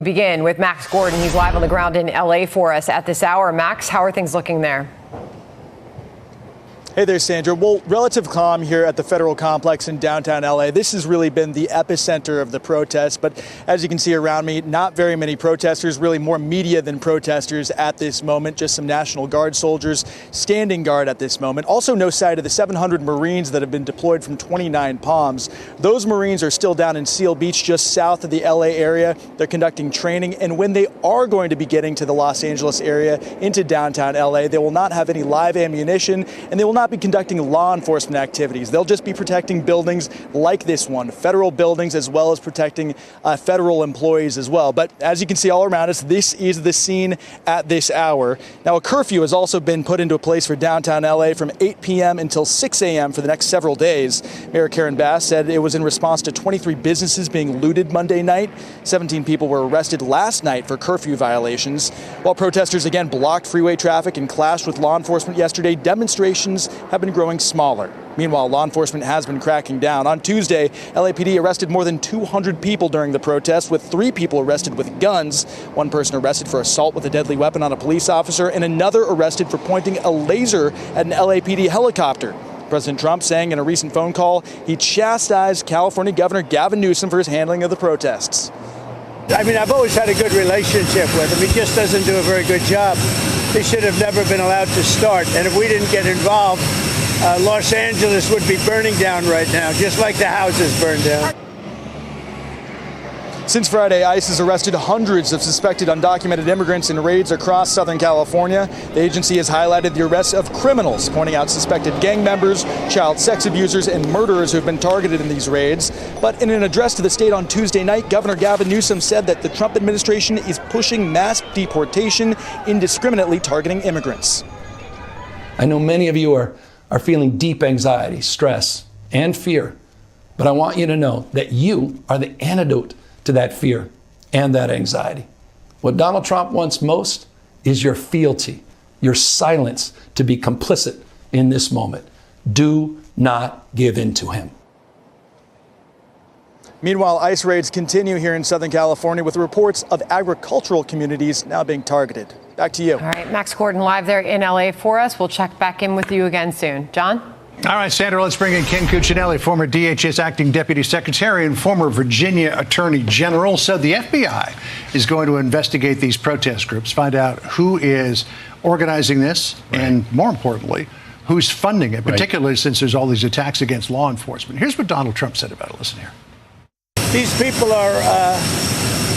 Begin with Max Gordon. He's live on the ground in L.A. for us at this hour. Max, how are things looking there? Hey there, Sandra. Well, relative calm here at the federal complex in downtown LA. This has really been the epicenter of the protests. But as you can see around me, not very many protesters, really more media than protesters at this moment. Just some National Guard soldiers standing guard at this moment. Also, no sight of the 700 Marines that have been deployed from 29 Palms. Those Marines are still down in Seal Beach, just south of the LA area. They're conducting training. And when they are going to be getting to the Los Angeles area into downtown LA, they will not have any live ammunition, and they will not be conducting law enforcement activities. They'll just be protecting buildings like this one, federal buildings, as well as protecting federal employees as well. But as you can see all around us, this is the scene at this hour. Now, a curfew has also been put into place for downtown LA from 8 p.m. until 6 a.m. for the next several days. Mayor Karen Bass said it was in response to 23 businesses being looted Monday night. 17 people were arrested last night for curfew violations. While protesters again blocked freeway traffic and clashed with law enforcement yesterday, demonstrations have been growing smaller. Meanwhile, law enforcement has been cracking down. On Tuesday, LAPD arrested more than 200 people during the protest, with 3 people arrested with guns. One person arrested for assault with a deadly weapon on a police officer, and another arrested for pointing a laser at an LAPD helicopter. President Trump saying in a recent phone call he chastised California Governor Gavin Newsom for his handling of the protests. I mean, I've always had a good relationship with him. He just doesn't do a very good job. He should have never been allowed to start. And if we didn't get involved, Los Angeles would be burning down right now, just like the houses burned down. Since Friday, ICE has arrested hundreds of suspected undocumented immigrants in raids across Southern California. The agency has highlighted the arrests of criminals, pointing out suspected gang members, child sex abusers, and murderers who have been targeted in these raids. But in an address to the state on Tuesday night, Governor Gavin Newsom said that the Trump administration is pushing mass deportation, indiscriminately targeting immigrants. I know many of you are feeling deep anxiety, stress, and fear, but I want you to know that you are the antidote to that fear and that anxiety. What Donald Trump wants most is your fealty, your silence to be complicit in this moment. Do not give in to him. Meanwhile, ICE raids continue here in Southern California with reports of agricultural communities now being targeted. Back to you. All right, Max Gordon live there in LA for us. We'll check back in with you again soon. John? All right, Sandra, let's bring in Ken Cuccinelli, former DHS acting deputy secretary and former Virginia attorney general. So the FBI is going to investigate these protest groups, find out who is organizing this, and more importantly, who's funding it, particularly since there's all these attacks against law enforcement. Here's what Donald Trump said about it. Listen here. These people are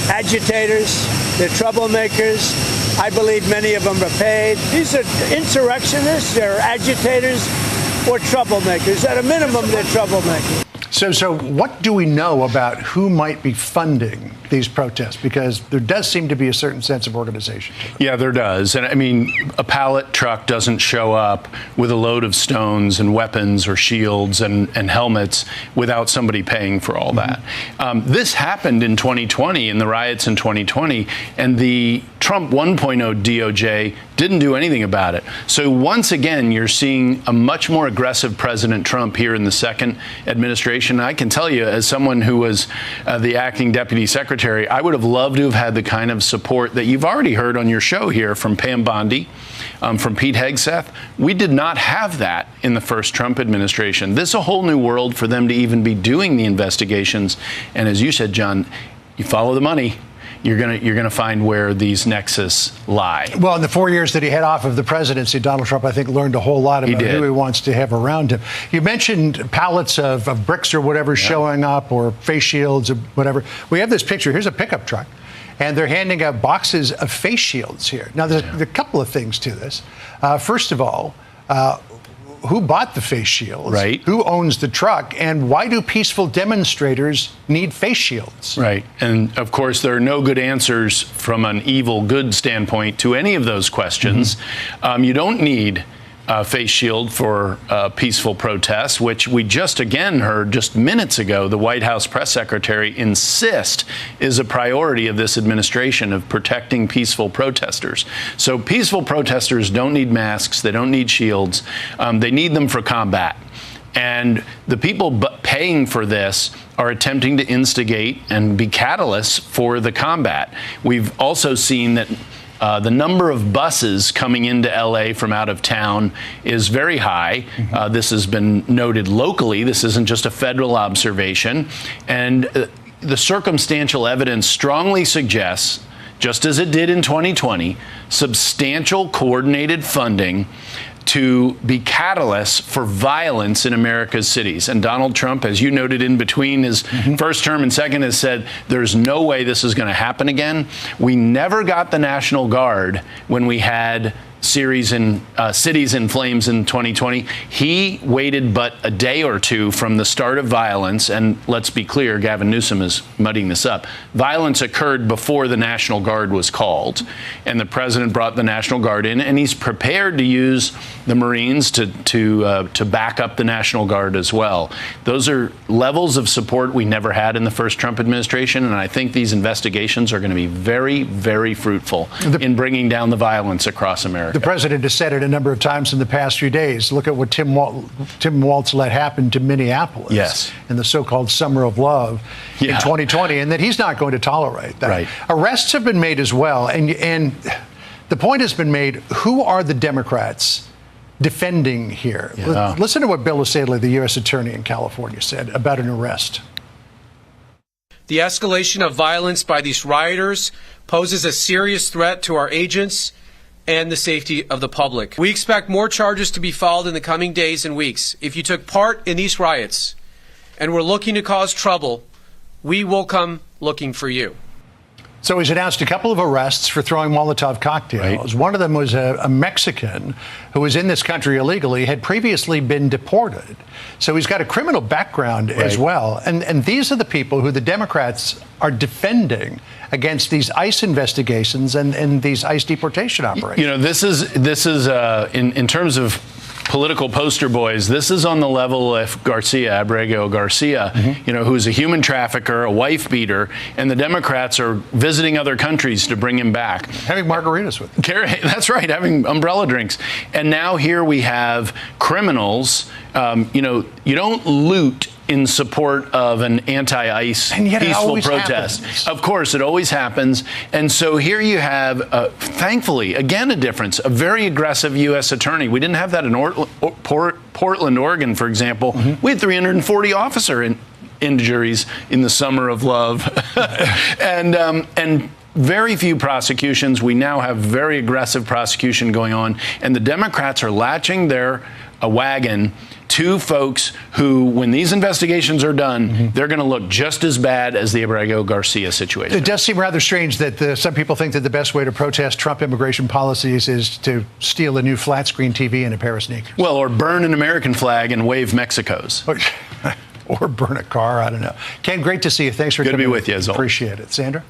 agitators. They're troublemakers. I believe many of them are paid. These are insurrectionists. They're agitators or troublemakers. At a minimum, they're troublemakers. So what do we know about who might be funding these protests? Because there does seem to be a certain sense of organization. Yeah, there does. And I mean, a pallet truck doesn't show up with a load of stones and weapons or shields and helmets without somebody paying for all that. This happened in 2020, in the riots in 2020, and the Trump 1.0 DOJ didn't do anything about it. So once again, you're seeing a much more aggressive President Trump here in the second administration. I can tell you, as someone who was the acting deputy secretary, I would have loved to have had the kind of support that you've already heard on your show here from Pam Bondi, from Pete Hegseth. We did not have that in the first Trump administration. This is a whole new world for them to even be doing the investigations. And as you said, John, you follow the money. You're gonna find where these nexus lie. Well, in the 4 years that he had off of the presidency, Donald Trump, I think, learned a whole lot about who he wants to have around him. You mentioned pallets of bricks or whatever showing up, or face shields or whatever. We have this picture. Here's a pickup truck, and they're handing out boxes of face shields here. Now, there's a couple of things to this. First of all, who bought the face shields? Right. Who owns the truck? And why do peaceful demonstrators need face shields? Right. And of course, there are no good answers from an evil good standpoint to any of those questions. You don't need a face shield for peaceful protests, which we just again heard just minutes ago the White House press secretary insist is a priority of this administration, of protecting peaceful protesters. So peaceful protesters don't need masks. They don't need shields. They need them for combat. And the people paying for this are attempting to instigate and be catalysts for the combat. We've also seen that the number of buses coming into LA from out of town is very high. This has been noted locally. This isn't just a federal observation. And the circumstantial evidence strongly suggests, just as it did in 2020, substantial coordinated funding to be catalysts for violence in America's cities. And Donald Trump, as you noted in between his first term and second, has said there's no way this is going to happen again. We never got the National Guard when we had cities in flames in 2020. He waited but a day or two from the start of violence, and let's be clear, Gavin Newsom is muddying this up. Violence occurred before the National Guard was called, and the president brought the National Guard in, and he's prepared to use the Marines to back up the National Guard as well. Those are levels of support we never had in the first Trump administration, and I think these investigations are going to be very, very fruitful in bringing down the violence across America. The president has said it a number of times in the past few days. Look at what Tim Walz let happen to Minneapolis in the so-called Summer of Love in 2020, and that he's not going to tolerate that. Right. Arrests have been made as well, and the point has been made, who are the Democrats defending here? Listen to what Bill O'Saley, the U.S. attorney in California, said about an arrest. The escalation of violence by these rioters poses a serious threat to our agents and the safety of the public. We expect more charges to be filed in the coming days and weeks. If you took part in these riots and were looking to cause trouble, we will come looking for you. So he's announced a couple of arrests for throwing Molotov cocktails. One of them was a Mexican who was in this country illegally, had previously been deported. So he's got a criminal background as well. And these are the people who the Democrats are defending against these ICE investigations and these ICE deportation operations. You know, this is in terms of political poster boys, this is on the level of Abrego Garcia, who's a human trafficker, a wife beater, and the Democrats are visiting other countries to bring him back. Having margaritas with them. That's right, having umbrella drinks. And now here we have criminals. You don't loot in support of an anti-ICE peaceful protest. Happens. Of course, it always happens. And so here you have, thankfully, again, a difference, a very aggressive U.S. attorney. We didn't have that in Portland, Oregon, for example. We had 340 officer injuries in the Summer of Love. and very few prosecutions. We now have very aggressive prosecution going on. And the Democrats are latching their wagon to folks who, when these investigations are done, they're going to look just as bad as the Abrego Garcia situation. It does seem rather strange that some people think that the best way to protest Trump immigration policies is to steal a new flat screen TV and a pair of sneakers. Well, or burn an American flag and wave Mexico's. Or burn a car. I don't know. Ken, great to see you. Thanks for coming. Good to be with you, as always. Appreciate it. Sandra?